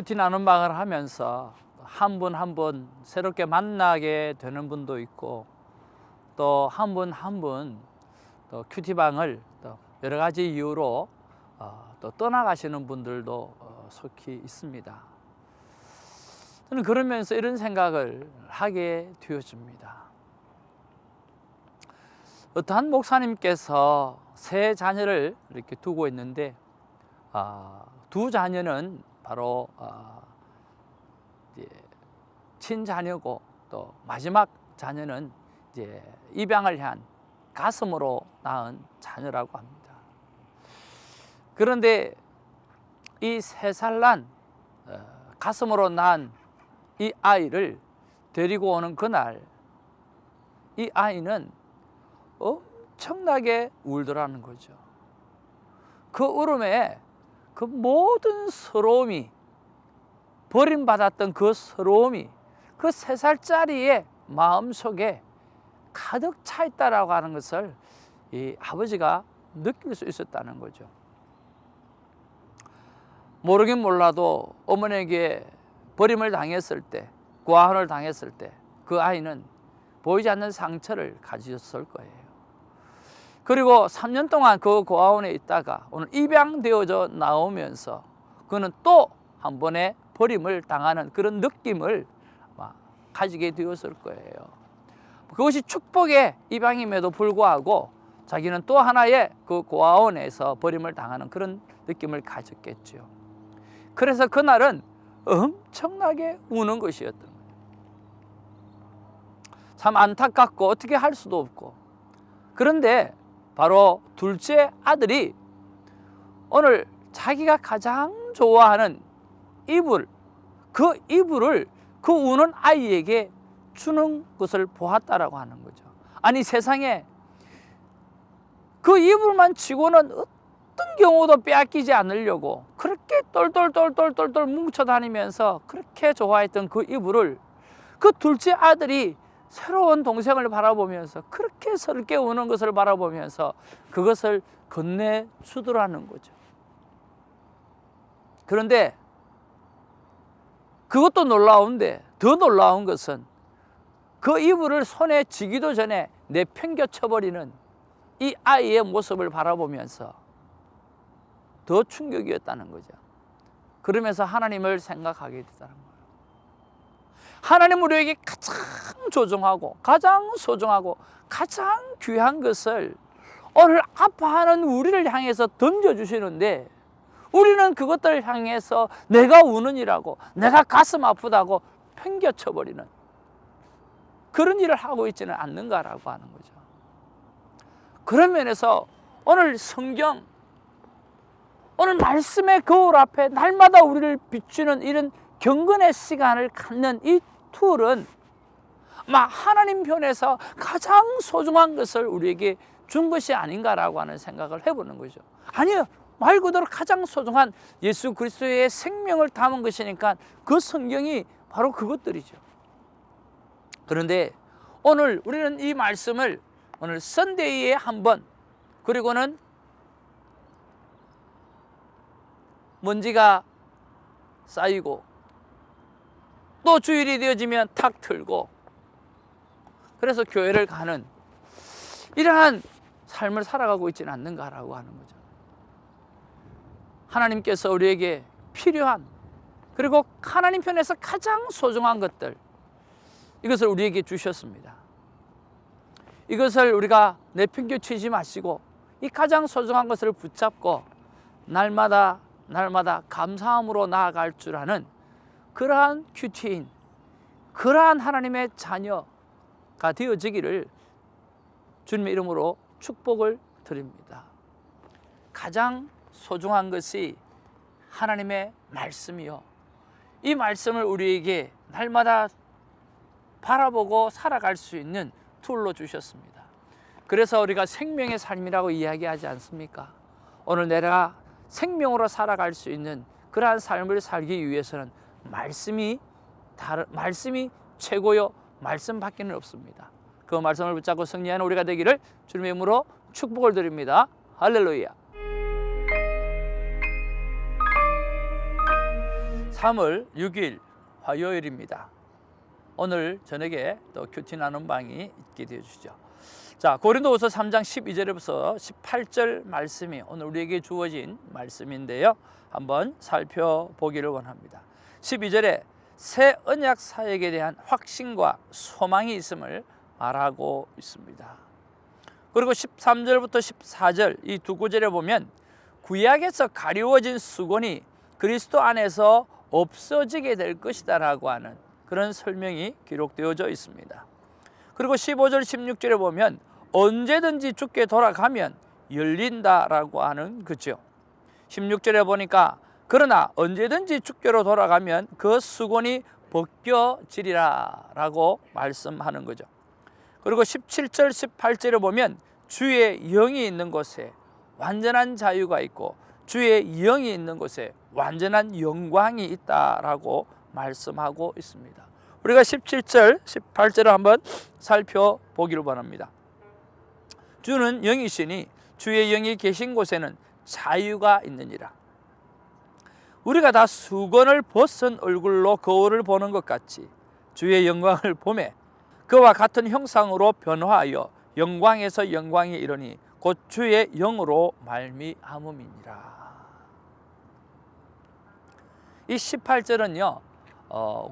큐티 나눔방을 하면서 한 분 한 분 새롭게 만나게 되는 분도 있고, 또 한 분 한 분 또 큐티방을 또 여러 가지 이유로 또 떠나가시는 분들도 속히 있습니다. 저는 그러면서 이런 생각을 하게 되어집니다. 어떠한 목사님께서 세 자녀를 이렇게 두고 있는데, 두 자녀는 바로 이제 친자녀고, 또 마지막 자녀는 이제 입양을 한 가슴으로 낳은 자녀라고 합니다. 그런데 이 3살 난 가슴으로 낳은 이 아이를 데리고 오는 그날, 이 아이는 엄청나게 울더라는 거죠. 그 울음에 그 모든 서러움이, 버림받았던 그 서러움이 그 3살짜리의 마음속에 가득 차 있다라고 하는 것을 이 아버지가 느낄 수 있었다는 거죠. 모르긴 몰라도 어머니에게 버림을 당했을 때, 고아원을 당했을 때 그 아이는 보이지 않는 상처를 가졌을 거예요. 그리고 3년 동안 그 고아원에 있다가 오늘 입양되어져 나오면서 그는 또 한 번의 버림을 당하는 그런 느낌을 가지게 되었을 거예요. 그것이 축복의 입양임에도 불구하고 자기는 또 하나의 그 고아원에서 버림을 당하는 그런 느낌을 가졌겠죠. 그래서 그날은 엄청나게 우는 것이었던 거예요. 참 안타깝고 어떻게 할 수도 없고. 그런데 바로 둘째 아들이 오늘 자기가 가장 좋아하는 이불, 그 이불을 그 우는 아이에게 주는 것을 보았다라고 하는 거죠. 아니, 세상에 그 이불만 치고는 어떤 경우도 빼앗기지 않으려고 그렇게 똘똘똘똘똘똘 뭉쳐다니면서 그렇게 좋아했던 그 이불을 그 둘째 아들이 새로운 동생을 바라보면서 그렇게 서럽게 우는 것을 바라보면서 그것을 건네주더라는 거죠. 그런데 그것도 놀라운데 더 놀라운 것은 그 이불을 손에 쥐기도 전에 내팽겨쳐버리는 이 아이의 모습을 바라보면서 더 충격이었다는 거죠. 그러면서 하나님을 생각하게 됐다는 거예요. 하나님 우리에게 가장 조종하고 가장 소중하고 가장 귀한 것을 오늘 아파하는 우리를 향해서 던져주시는데, 우리는 그것들을 향해서 내가 우는이라고, 내가 가슴 아프다고 팽겨쳐버리는 그런 일을 하고 있지는 않는가라고 하는 거죠. 그런 면에서 오늘 성경, 오늘 말씀의 거울 앞에 날마다 우리를 비추는 이런 경건의 시간을 갖는 이 툴은 하나님 편에서 가장 소중한 것을 우리에게 준 것이 아닌가라고 하는 생각을 해보는 거죠. 아니요, 말 그대로 가장 소중한 예수 그리스도의 생명을 담은 것이니까 그 성경이 바로 그것들이죠. 그런데 오늘 우리는 이 말씀을 오늘 선데이에 한 번, 그리고는 먼지가 쌓이고 또 주일이 되어지면 탁 틀고, 그래서 교회를 가는 이러한 삶을 살아가고 있지는 않는가라고 하는 거죠. 하나님께서 우리에게 필요한, 그리고 하나님 편에서 가장 소중한 것들, 이것을 우리에게 주셨습니다. 이것을 우리가 내팽겨치지 마시고 이 가장 소중한 것을 붙잡고 날마다 감사함으로 나아갈 줄 아는 그러한 큐티인, 그러한 하나님의 자녀가 되어지기를 주님의 이름으로 축복을 드립니다. 가장 소중한 것이 하나님의 말씀이요, 이 말씀을 우리에게 날마다 바라보고 살아갈 수 있는 툴로 주셨습니다. 그래서 우리가 생명의 삶이라고 이야기하지 않습니까? 오늘 내가 생명으로 살아갈 수 있는 그러한 삶을 살기 위해서는 말씀이 최고요, 말씀 밖에는 없습니다. 그 말씀을 붙잡고 승리하는 우리가 되기를 주님의 이름으로 축복을 드립니다. 할렐루야. 3월 6일 화요일입니다. 오늘 저녁에 또 큐티 나눔 방이 있게 되어주죠. 자, 고린도후서 3장 12절에서 18절 말씀이 오늘 우리에게 주어진 말씀인데요. 한번 살펴보기를 원합니다. 12절에 새 언약 사역에 대한 확신과 소망이 있음을 말하고 있습니다. 그리고 13절부터 14절 이 두 구절에 보면 구약에서 가리워진 수건이 그리스도 안에서 없어지게 될 것이다 라고 하는 그런 설명이 기록되어져 있습니다. 그리고 15절 16절에 보면 언제든지 주께 돌아가면 열린다라고 하는 거죠. 16절에 보니까 그러나 언제든지 주께로 돌아가면 그 수건이 벗겨지리라 라고 말씀하는 거죠. 그리고 17절 18절에 보면 주의 영이 있는 곳에 완전한 자유가 있고 주의 영이 있는 곳에 완전한 영광이 있다라고 말씀하고 있습니다. 우리가 17절 18절을 한번 살펴보기를 바랍니다. 주는 영이시니 주의 영이 계신 곳에는 자유가 있느니라. 우리가 다 수건을 벗은 얼굴로 거울을 보는 것 같이 주의 영광을 보매 그와 같은 형상으로 변화하여 영광에서 영광에 이르니 곧 주의 영으로 말미암음이니라. 이 18절은요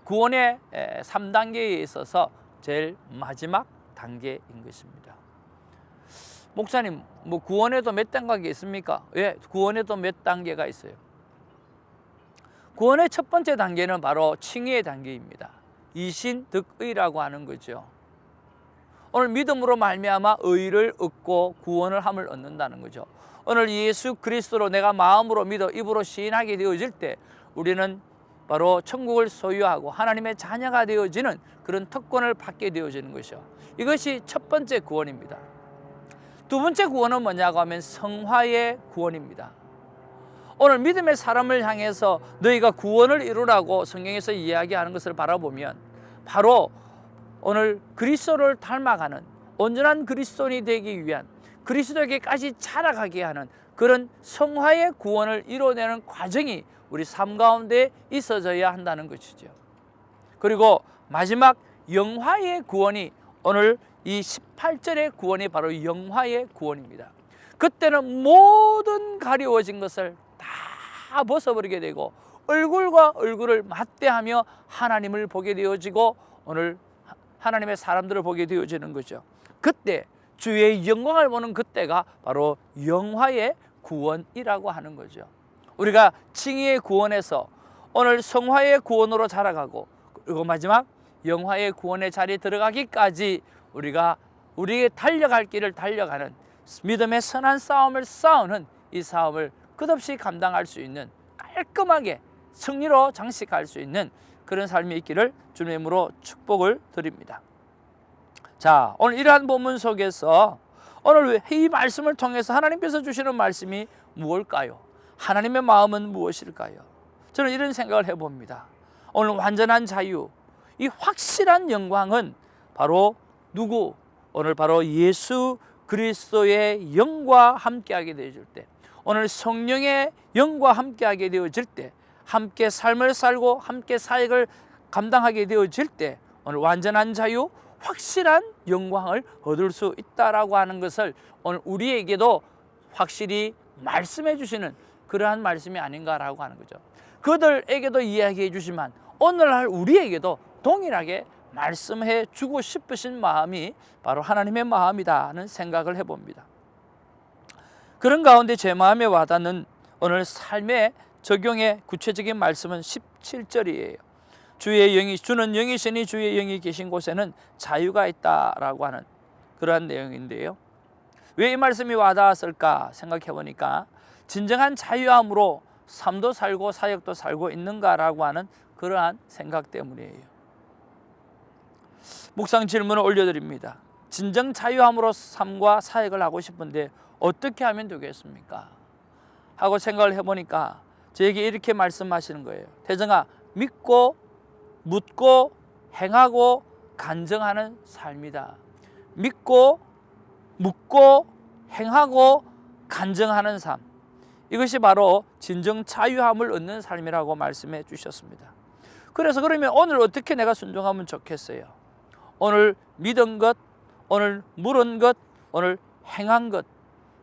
구원의 3단계에 있어서 제일 마지막 단계인 것입니다. 목사님, 뭐 구원에도 몇 단계가 있습니까? 예, 구원에도 몇 단계가 있어요. 구원의 첫 번째 단계는 바로 칭의의 단계입니다. 이신득의라고 하는 거죠. 오늘 믿음으로 말미암아 의를 얻고 구원을 함을 얻는다는 거죠. 오늘 예수 그리스도로 내가 마음으로 믿어 입으로 시인하게 되어질 때 우리는 바로 천국을 소유하고 하나님의 자녀가 되어지는 그런 특권을 받게 되어지는 것이죠. 이것이 첫 번째 구원입니다. 두 번째 구원은 뭐냐고 하면 성화의 구원입니다. 오늘 믿음의 사람을 향해서 너희가 구원을 이루라고 성경에서 이야기하는 것을 바라보면 바로 오늘 그리스도를 닮아가는 온전한 그리스도인이 되기 위한 그리스도에게까지 자라가게 하는 그런 성화의 구원을 이뤄내는 과정이 우리 삶 가운데 있어져야 한다는 것이죠. 그리고 마지막 영화의 구원이 오늘 이 18절의 구원이 바로 영화의 구원입니다. 그때는 모든 가리워진 것을 다 벗어버리게 되고 얼굴과 얼굴을 맞대하며 하나님을 보게 되어지고 오늘 하나님의 사람들을 보게 되어지는 거죠. 그때 주의 영광을 보는 그때가 바로 영화의 구원이라고 하는 거죠. 우리가 칭의의 구원에서 오늘 성화의 구원으로 자라가고 그리고 마지막 영화의 구원의 자리에 들어가기까지 우리가 우리의 달려갈 길을 달려가는 믿음의 선한 싸움을 싸우는 이 싸움을 끝없이 감당할 수 있는 깔끔하게 승리로 장식할 수 있는 그런 삶이 있기를 주님의 이름으로 축복을 드립니다. 자, 오늘 이러한 본문 속에서 오늘 이 말씀을 통해서 하나님께서 주시는 말씀이 무엇일까요? 하나님의 마음은 무엇일까요? 저는 이런 생각을 해봅니다. 오늘 완전한 자유, 이 확실한 영광은 바로 누구? 오늘 바로 예수 그리스도의 영과 함께하게 되어질 때, 오늘 성령의 영과 함께하게 되어질 때, 함께 삶을 살고 함께 사역을 감당하게 되어질 때 오늘 완전한 자유, 확실한 영광을 얻을 수 있다라고 하는 것을 오늘 우리에게도 확실히 말씀해 주시는 그러한 말씀이 아닌가라고 하는 거죠. 그들에게도 이야기해 주시지만 오늘날 우리에게도 동일하게 말씀해 주고 싶으신 마음이 바로 하나님의 마음이다는 생각을 해봅니다. 그런 가운데 제 마음에 와닿는 오늘 삶의 적용의 구체적인 말씀은 17절이에요. 주는 영이시니 주의 영이 계신 곳에는 자유가 있다라고 하는 그러한 내용인데요. 왜 이 말씀이 와닿았을까 생각해 보니까 진정한 자유함으로 삶도 살고 사역도 살고 있는가라고 하는 그러한 생각 때문이에요. 묵상 질문을 올려드립니다. 진정 자유함으로 삶과 사역을 하고 싶은데 어떻게 하면 되겠습니까? 하고 생각을 해보니까 저에게 이렇게 말씀하시는 거예요. 태정아, 믿고 묻고 행하고 간증하는 삶이다. 믿고 묻고 행하고 간증하는 삶. 이것이 바로 진정 자유함을 얻는 삶이라고 말씀해 주셨습니다. 그래서 그러면 오늘 어떻게 내가 순종하면 좋겠어요? 오늘 믿은 것, 오늘 물은 것, 오늘 행한 것,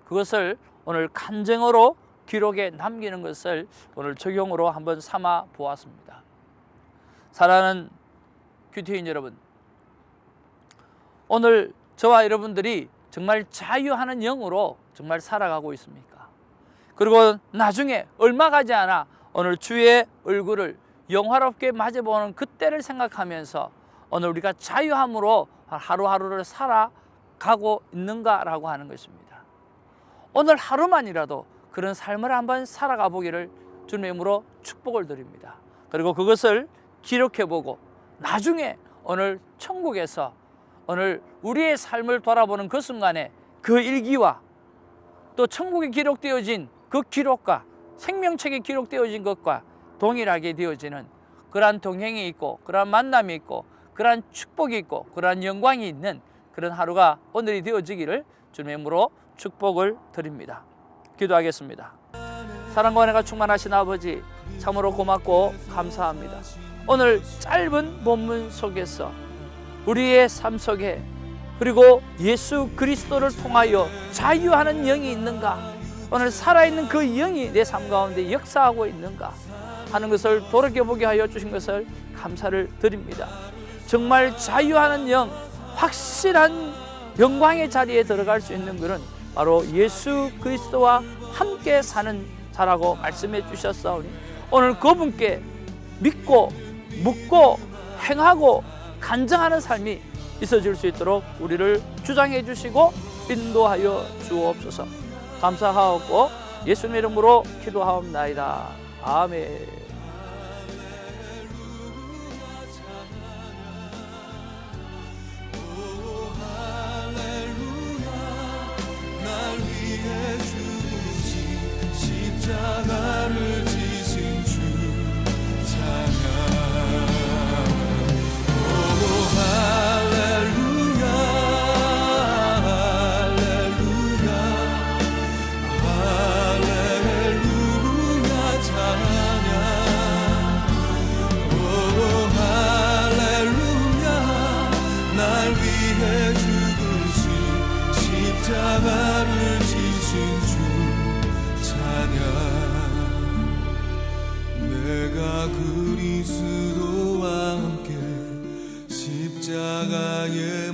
그것을 오늘 간증으로 기록에 남기는 것을 오늘 적용으로 한번 삼아 보았습니다. 사랑하는 큐티인 여러분, 오늘 저와 여러분들이 정말 자유하는 영으로 정말 살아가고 있습니까? 그리고 나중에 얼마 가지 않아 오늘 주의 얼굴을 영화롭게 맞아보는 그때를 생각하면서 오늘 우리가 자유함으로 하루하루를 살아가고 있는가라고 하는 것입니다. 오늘 하루만이라도 그런 삶을 한번 살아가 보기를 주님의 이름으로 축복을 드립니다. 그리고 그것을 기록해보고 나중에 오늘 천국에서 오늘 우리의 삶을 돌아보는 그 순간에 그 일기와 또 천국에 기록되어진 그 기록과 생명책에 기록되어진 것과 동일하게 되어지는 그러한 동행이 있고 그러한 만남이 있고 그러한 축복이 있고 그러한 영광이 있는 그런 하루가 오늘이 되어지기를 주님의 이름으로 축복을 드립니다. 기도하겠습니다. 사랑과 은혜가 충만하신 아버지, 참으로 고맙고 감사합니다. 오늘 짧은 본문 속에서 우리의 삶 속에 그리고 예수 그리스도를 통하여 자유하는 영이 있는가, 오늘 살아있는 그 영이 내 삶 가운데 역사하고 있는가 하는 것을 돌이켜보게 하여 주신 것을 감사를 드립니다. 정말 자유하는 영, 확실한 영광의 자리에 들어갈 수 있는 것은 바로 예수 그리스도와 함께 사는 자라고 말씀해 주셨사오니 오늘 그분께 믿고 묻고 행하고 간증하는 삶이 있어질 수 있도록 우리를 주장해 주시고 인도하여 주옵소서. 감사하옵고 예수님 이름으로 기도하옵나이다. 아멘. 십자가를 지신 주 찬양. 오 할렐루야 할렐루야 할렐루야 찬양. 오 할렐루야 날 위해 죽으신 십자가를 지신 주 내가 그리스도와 함께 십자가에